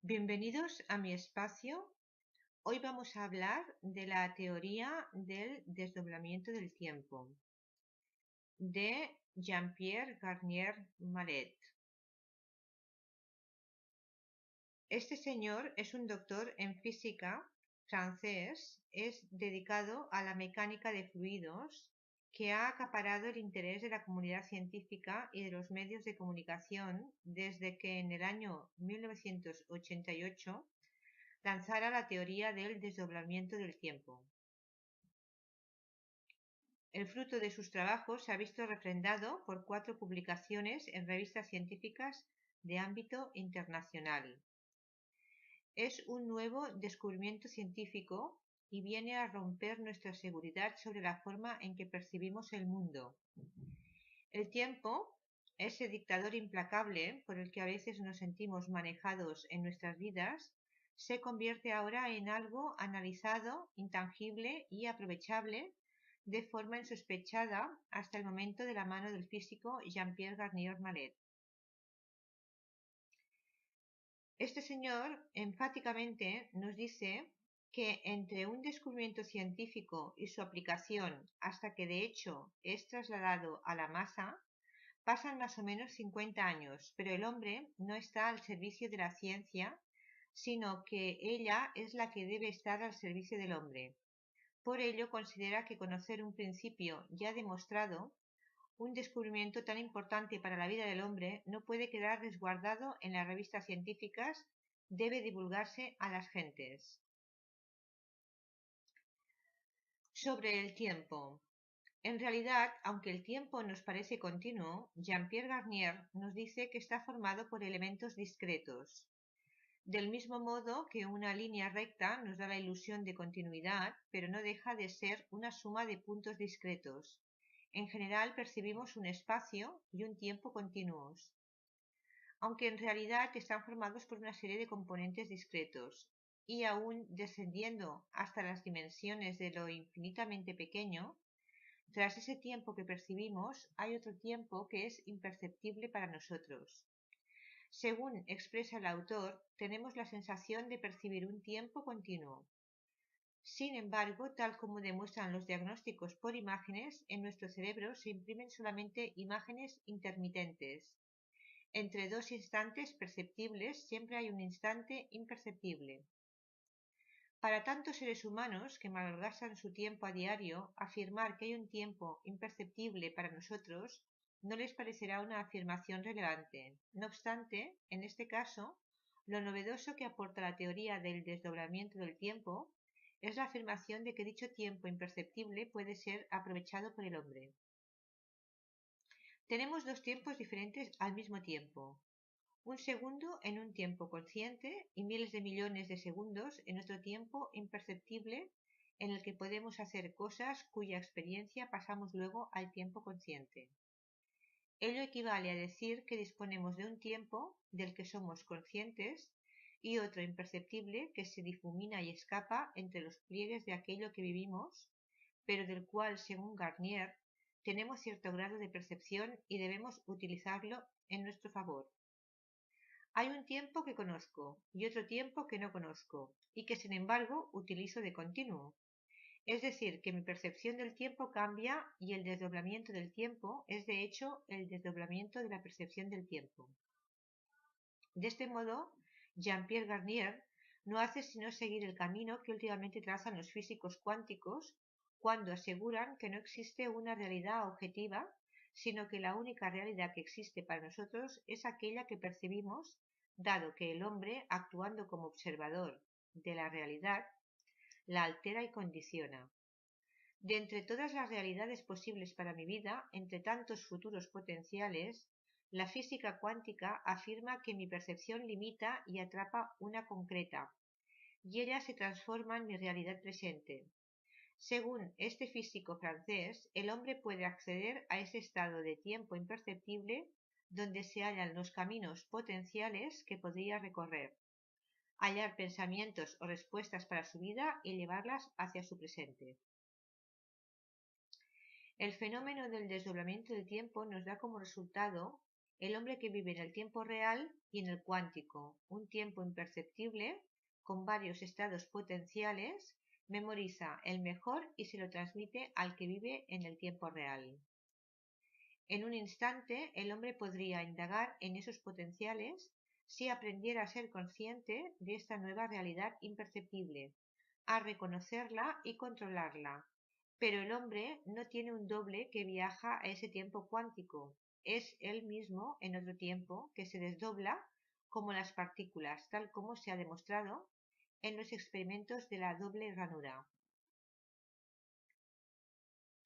Bienvenidos a mi espacio. Hoy vamos a hablar de la teoría del desdoblamiento del tiempo de Jean-Pierre Garnier Mallet. Este señor es un doctor en física francés, es dedicado a la mecánica de fluidos, que ha acaparado el interés de la comunidad científica y de los medios de comunicación desde que en el año 1988 lanzara la teoría del desdoblamiento del tiempo. El fruto de sus trabajos se ha visto refrendado por 4 publicaciones en revistas científicas de ámbito internacional. Es un nuevo descubrimiento científico y viene a romper nuestra seguridad sobre la forma en que percibimos el mundo. El tiempo, ese dictador implacable por el que a veces nos sentimos manejados en nuestras vidas, se convierte ahora en algo analizado, intangible y aprovechable de forma insospechada hasta el momento de la mano del físico Jean-Pierre Garnier Mallet. Este señor enfáticamente nos dice que entre un descubrimiento científico y su aplicación hasta que de hecho es trasladado a la masa, pasan más o menos 50 años, pero el hombre no está al servicio de la ciencia, sino que ella es la que debe estar al servicio del hombre. Por ello, considera que conocer un principio ya demostrado, un descubrimiento tan importante para la vida del hombre, no puede quedar resguardado en las revistas científicas, debe divulgarse a las gentes. Sobre el tiempo. En realidad, aunque el tiempo nos parece continuo, Jean-Pierre Garnier nos dice que está formado por elementos discretos. Del mismo modo que una línea recta nos da la ilusión de continuidad, pero no deja de ser una suma de puntos discretos. En general percibimos un espacio y un tiempo continuos, aunque en realidad están formados por una serie de componentes discretos, y aún descendiendo hasta las dimensiones de lo infinitamente pequeño, tras ese tiempo que percibimos, hay otro tiempo que es imperceptible para nosotros. Según expresa el autor, tenemos la sensación de percibir un tiempo continuo. Sin embargo, tal como demuestran los diagnósticos por imágenes, en nuestro cerebro se imprimen solamente imágenes intermitentes. Entre dos instantes perceptibles siempre hay un instante imperceptible. Para tantos seres humanos que malgastan su tiempo a diario, afirmar que hay un tiempo imperceptible para nosotros no les parecerá una afirmación relevante. No obstante, en este caso, lo novedoso que aporta la teoría del desdoblamiento del tiempo es la afirmación de que dicho tiempo imperceptible puede ser aprovechado por el hombre. Tenemos dos tiempos diferentes al mismo tiempo. Un segundo en un tiempo consciente y miles de millones de segundos en otro tiempo imperceptible en el que podemos hacer cosas cuya experiencia pasamos luego al tiempo consciente. Ello equivale a decir que disponemos de un tiempo del que somos conscientes y otro imperceptible que se difumina y escapa entre los pliegues de aquello que vivimos, pero del cual, según Garnier, tenemos cierto grado de percepción y debemos utilizarlo en nuestro favor. Hay un tiempo que conozco y otro tiempo que no conozco y que sin embargo utilizo de continuo. Es decir, que mi percepción del tiempo cambia y el desdoblamiento del tiempo es de hecho el desdoblamiento de la percepción del tiempo. De este modo, Jean-Pierre Garnier no hace sino seguir el camino que últimamente trazan los físicos cuánticos cuando aseguran que no existe una realidad objetiva, sino que la única realidad que existe para nosotros es aquella que percibimos, dado que el hombre, actuando como observador de la realidad, la altera y condiciona. De entre todas las realidades posibles para mi vida, entre tantos futuros potenciales, la física cuántica afirma que mi percepción limita y atrapa una concreta, y ella se transforma en mi realidad presente. Según este físico francés, el hombre puede acceder a ese estado de tiempo imperceptible donde se hallan los caminos potenciales que podría recorrer, hallar pensamientos o respuestas para su vida y llevarlas hacia su presente. El fenómeno del desdoblamiento del tiempo nos da como resultado el hombre que vive en el tiempo real y en el cuántico, un tiempo imperceptible con varios estados potenciales, memoriza el mejor y se lo transmite al que vive en el tiempo real. En un instante, el hombre podría indagar en esos potenciales si aprendiera a ser consciente de esta nueva realidad imperceptible, a reconocerla y controlarla. Pero el hombre no tiene un doble que viaja a ese tiempo cuántico. Es él mismo en otro tiempo que se desdobla como las partículas, tal como se ha demostrado en los experimentos de la doble ranura.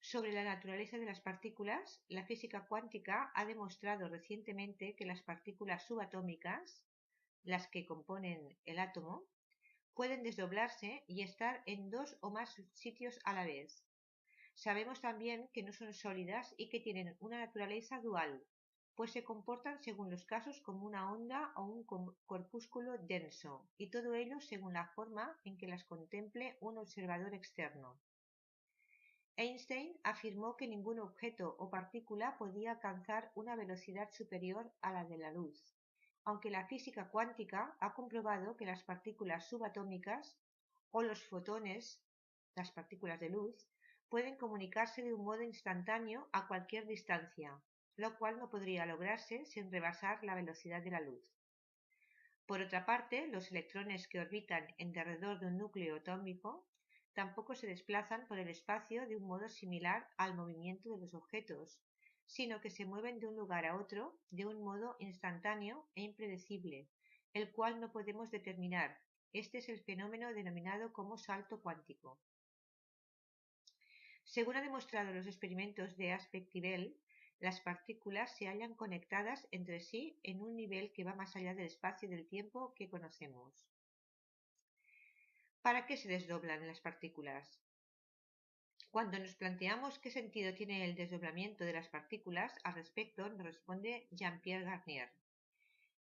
Sobre la naturaleza de las partículas, la física cuántica ha demostrado recientemente que las partículas subatómicas, las que componen el átomo, pueden desdoblarse y estar en dos o más sitios a la vez. Sabemos también que no son sólidas y que tienen una naturaleza dual, pues se comportan según los casos como una onda o un corpúsculo denso, y todo ello según la forma en que las contemple un observador externo. Einstein afirmó que ningún objeto o partícula podía alcanzar una velocidad superior a la de la luz, aunque la física cuántica ha comprobado que las partículas subatómicas o los fotones, las partículas de luz, pueden comunicarse de un modo instantáneo a cualquier distancia, lo cual no podría lograrse sin rebasar la velocidad de la luz. Por otra parte, los electrones que orbitan en derredor de un núcleo atómico tampoco se desplazan por el espacio de un modo similar al movimiento de los objetos, sino que se mueven de un lugar a otro de un modo instantáneo e impredecible, el cual no podemos determinar. Este es el fenómeno denominado como salto cuántico. Según ha demostrado los experimentos de Aspect-Tivel, las partículas se hallan conectadas entre sí en un nivel que va más allá del espacio y del tiempo que conocemos. ¿Para qué se desdoblan las partículas? Cuando nos planteamos qué sentido tiene el desdoblamiento de las partículas, al respecto nos responde Jean-Pierre Garnier.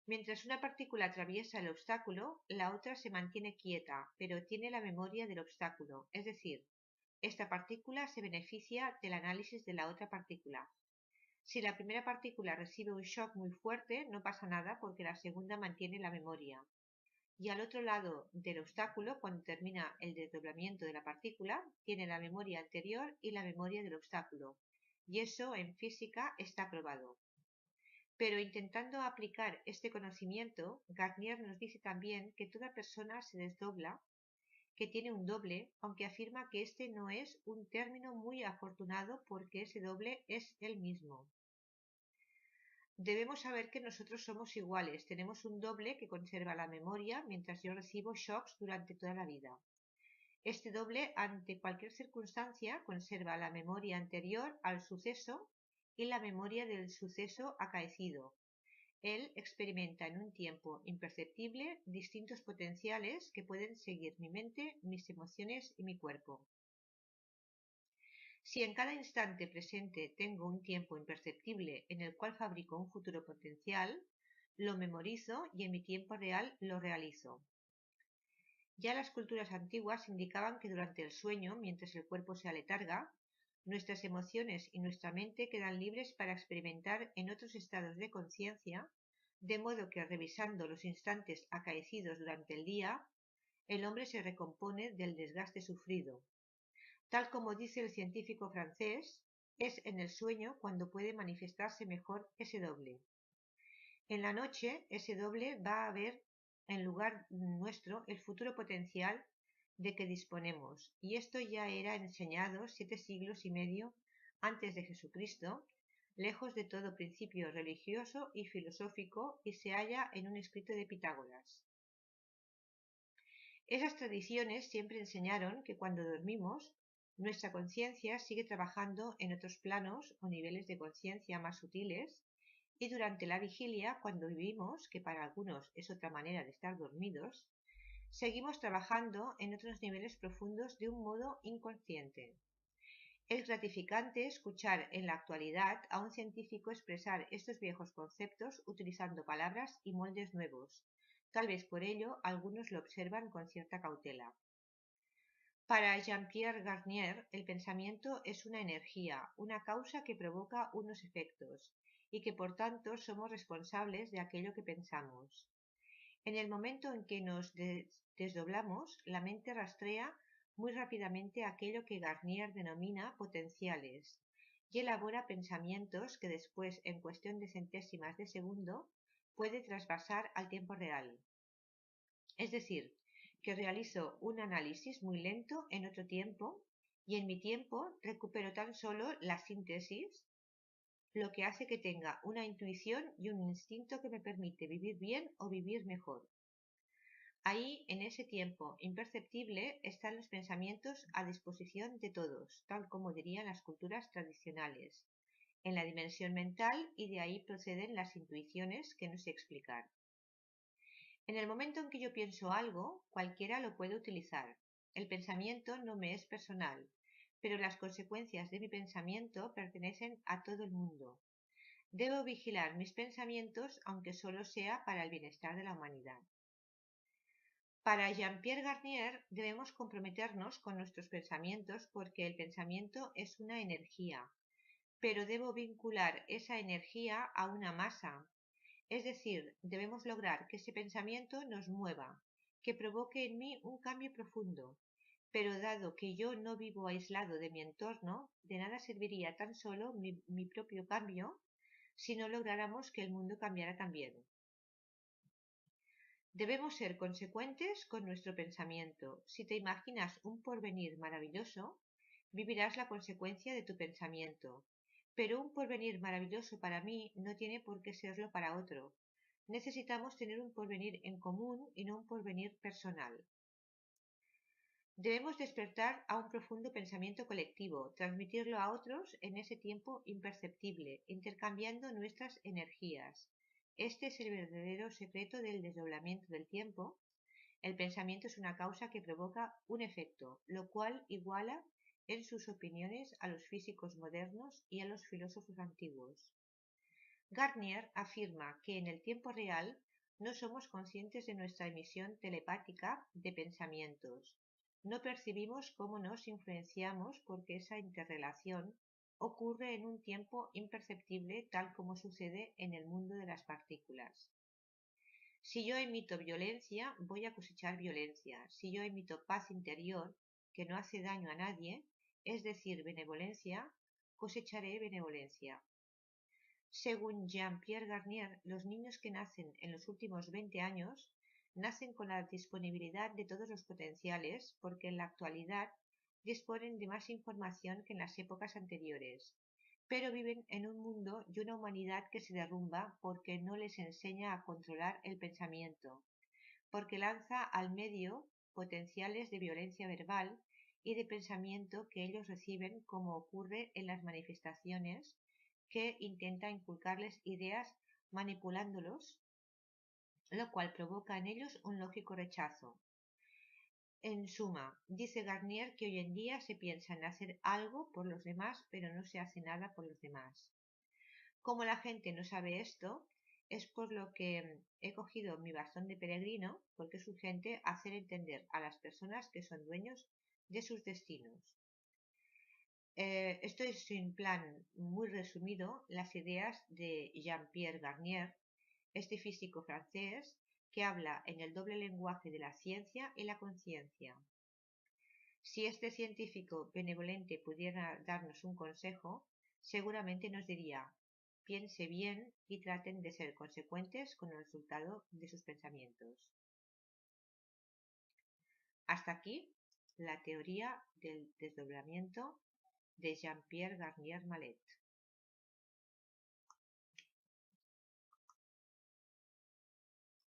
Mientras una partícula atraviesa el obstáculo, la otra se mantiene quieta, pero tiene la memoria del obstáculo, es decir, esta partícula se beneficia del análisis de la otra partícula. Si la primera partícula recibe un shock muy fuerte, no pasa nada porque la segunda mantiene la memoria. Y al otro lado del obstáculo, cuando termina el desdoblamiento de la partícula, tiene la memoria anterior y la memoria del obstáculo. Y eso en física está probado. Pero intentando aplicar este conocimiento, Garnier nos dice también que toda persona se desdobla, que tiene un doble, aunque afirma que este no es un término muy afortunado porque ese doble es él mismo. Debemos saber que nosotros somos iguales, tenemos un doble que conserva la memoria mientras yo recibo shocks durante toda la vida. Este doble, ante cualquier circunstancia, conserva la memoria anterior al suceso y la memoria del suceso acaecido. Él experimenta en un tiempo imperceptible distintos potenciales que pueden seguir mi mente, mis emociones y mi cuerpo. Si en cada instante presente tengo un tiempo imperceptible en el cual fabrico un futuro potencial, lo memorizo y en mi tiempo real lo realizo. Ya las culturas antiguas indicaban que durante el sueño, mientras el cuerpo se aletarga, nuestras emociones y nuestra mente quedan libres para experimentar en otros estados de conciencia, de modo que revisando los instantes acaecidos durante el día, el hombre se recompone del desgaste sufrido. Tal como dice el científico francés, es en el sueño cuando puede manifestarse mejor ese doble. En la noche, ese doble va a ver en lugar nuestro el futuro potencial de que disponemos, y esto ya era enseñado 7 siglos y medio antes de Jesucristo, lejos de todo principio religioso y filosófico, y se halla en un escrito de Pitágoras. Esas tradiciones siempre enseñaron que cuando dormimos, nuestra conciencia sigue trabajando en otros planos o niveles de conciencia más sutiles, y durante la vigilia, cuando vivimos, que para algunos es otra manera de estar dormidos, seguimos trabajando en otros niveles profundos de un modo inconsciente. Es gratificante escuchar en la actualidad a un científico expresar estos viejos conceptos utilizando palabras y moldes nuevos. Tal vez por ello algunos lo observan con cierta cautela. Para Jean-Pierre Garnier, el pensamiento es una energía, una causa que provoca unos efectos, y que por tanto somos responsables de aquello que pensamos. En el momento en que nos desdoblamos, la mente rastrea muy rápidamente aquello que Garnier denomina potenciales y elabora pensamientos que después, en cuestión de centésimas de segundo, puede trasvasar al tiempo real. Es decir, que realizo un análisis muy lento en otro tiempo y en mi tiempo recupero tan solo la síntesis, lo que hace que tenga una intuición y un instinto que me permite vivir bien o vivir mejor. Ahí, en ese tiempo imperceptible, están los pensamientos a disposición de todos, tal como dirían las culturas tradicionales, en la dimensión mental, y de ahí proceden las intuiciones que no sé explicar. En el momento en que yo pienso algo, cualquiera lo puede utilizar. El pensamiento no me es personal, pero las consecuencias de mi pensamiento pertenecen a todo el mundo. Debo vigilar mis pensamientos, aunque solo sea para el bienestar de la humanidad. Para Jean-Pierre Garnier debemos comprometernos con nuestros pensamientos porque el pensamiento es una energía, pero debo vincular esa energía a una masa. Es decir, debemos lograr que ese pensamiento nos mueva, que provoque en mí un cambio profundo. Pero dado que yo no vivo aislado de mi entorno, de nada serviría tan solo mi propio cambio si no lográramos que el mundo cambiara también. Debemos ser consecuentes con nuestro pensamiento. Si te imaginas un porvenir maravilloso, vivirás la consecuencia de tu pensamiento. Pero un porvenir maravilloso para mí no tiene por qué serlo para otro. Necesitamos tener un porvenir en común y no un porvenir personal. Debemos despertar a un profundo pensamiento colectivo, transmitirlo a otros en ese tiempo imperceptible, intercambiando nuestras energías. Este es el verdadero secreto del desdoblamiento del tiempo. El pensamiento es una causa que provoca un efecto, lo cual iguala en sus opiniones a los físicos modernos y a los filósofos antiguos. Garnier afirma que en el tiempo real no somos conscientes de nuestra emisión telepática de pensamientos. No percibimos cómo nos influenciamos porque esa interrelación ocurre en un tiempo imperceptible tal como sucede en el mundo de las partículas. Si yo emito violencia, voy a cosechar violencia. Si yo emito paz interior, que no hace daño a nadie, es decir, benevolencia, cosecharé benevolencia. Según Jean-Pierre Garnier, los niños que nacen en los últimos 20 años nacen con la disponibilidad de todos los potenciales porque en la actualidad disponen de más información que en las épocas anteriores, pero viven en un mundo y una humanidad que se derrumba porque no les enseña a controlar el pensamiento, porque lanza al medio potenciales de violencia verbal y de pensamiento que ellos reciben, como ocurre en las manifestaciones, que intenta inculcarles ideas manipulándolos, lo cual provoca en ellos un lógico rechazo. En suma, dice Garnier que hoy en día se piensa en hacer algo por los demás, pero no se hace nada por los demás. Como la gente no sabe esto, es por lo que he cogido mi bastón de peregrino, porque es urgente hacer entender a las personas que son dueños de sus destinos. Esto es en plan muy resumido las ideas de Jean-Pierre Garnier, este físico francés que habla en el doble lenguaje de la ciencia y la conciencia. Si este científico benevolente pudiera darnos un consejo, seguramente nos diría: piense bien y traten de ser consecuentes con el resultado de sus pensamientos. Hasta aquí la teoría del desdoblamiento de Jean-Pierre Garnier Mallet.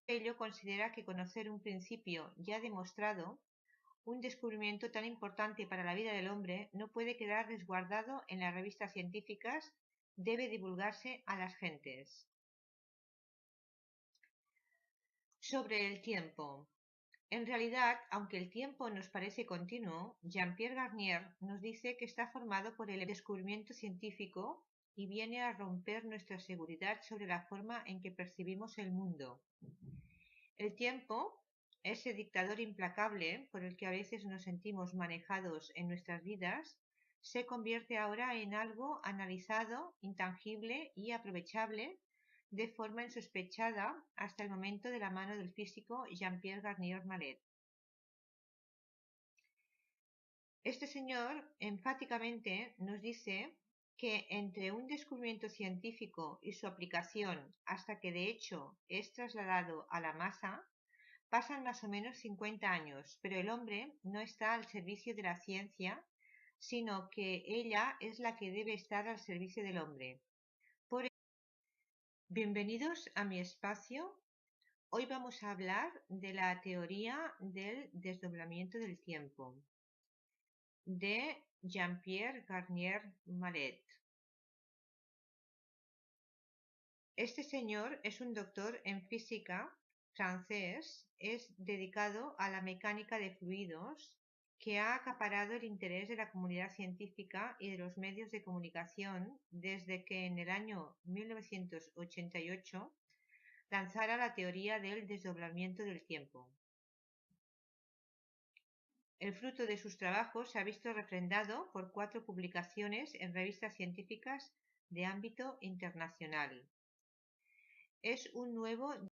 Ello considera que conocer un principio ya demostrado, un descubrimiento tan importante para la vida del hombre, no puede quedar resguardado en las revistas científicas, debe divulgarse a las gentes. Sobre el tiempo. En realidad, aunque el tiempo nos parece continuo, Jean-Pierre Garnier nos dice que está formado por el descubrimiento científico y viene a romper nuestra seguridad sobre la forma en que percibimos el mundo. El tiempo, ese dictador implacable por el que a veces nos sentimos manejados en nuestras vidas, se convierte ahora en algo analizado, intangible y aprovechable de forma insospechada hasta el momento de la mano del físico Jean-Pierre Garnier Mallet. Este señor enfáticamente nos dice que entre un descubrimiento científico y su aplicación hasta que de hecho es trasladado a la masa, pasan más o menos 50 años, pero el hombre no está al servicio de la ciencia, sino que ella es la que debe estar al servicio del hombre. Bienvenidos a mi espacio. Hoy vamos a hablar de la teoría del desdoblamiento del tiempo de Jean-Pierre Garnier Mallet. Este señor es un doctor en física francés, es dedicado a la mecánica de fluidos, que ha acaparado el interés de la comunidad científica y de los medios de comunicación desde que en el año 1988 lanzara la teoría del desdoblamiento del tiempo. El fruto de sus trabajos se ha visto refrendado por 4 publicaciones en revistas científicas de ámbito internacional. Es un nuevo